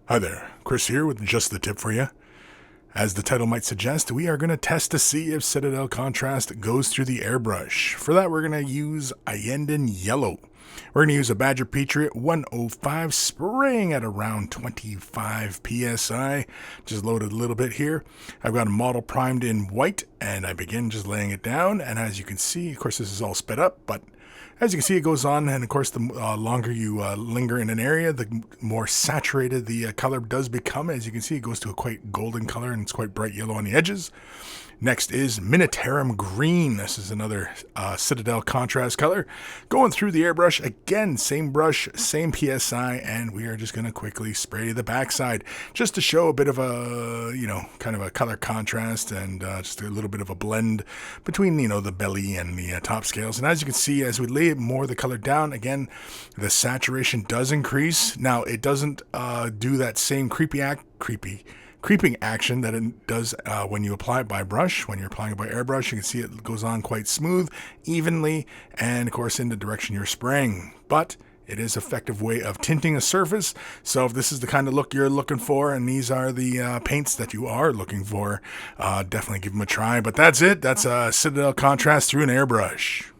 Hi there, Chris here with just the tip for you. As the title might suggest, we are going to test to see if Citadel Contrast goes through the airbrush. For that, we're going to use Ayenden Yellow. We're going to use a Badger Patriot 105 spraying at around 25 psi. Just loaded a little bit here. I've got a model primed in white, and I begin just laying it down. And as you can see, of course, this is all sped up, but as you can see, it goes on, and of course, the longer you linger in an area, the more saturated the color does become. As you can see, it goes to a quite golden color, and it's quite bright yellow on the edges. Next is Minitarum Green. This is another Citadel Contrast color. Going through the airbrush, again, same brush, same PSI, and we are just going to quickly spray the backside just to show a bit of a, kind of a color contrast and just a little bit of a blend between, the belly and the top scales. And as you can see, as we lay more of the color down, again, the saturation does increase. Now, it doesn't do that same creeping action that it does when you apply it by brush. When you're applying it by airbrush, you can see it goes on quite smooth, evenly, and of course in the direction you're spraying. But it is an effective way of tinting a surface. So if this is the kind of look you're looking for, and these are the paints that you are looking for, definitely give them a try. But that's it. That's Citadel Contrast through an airbrush.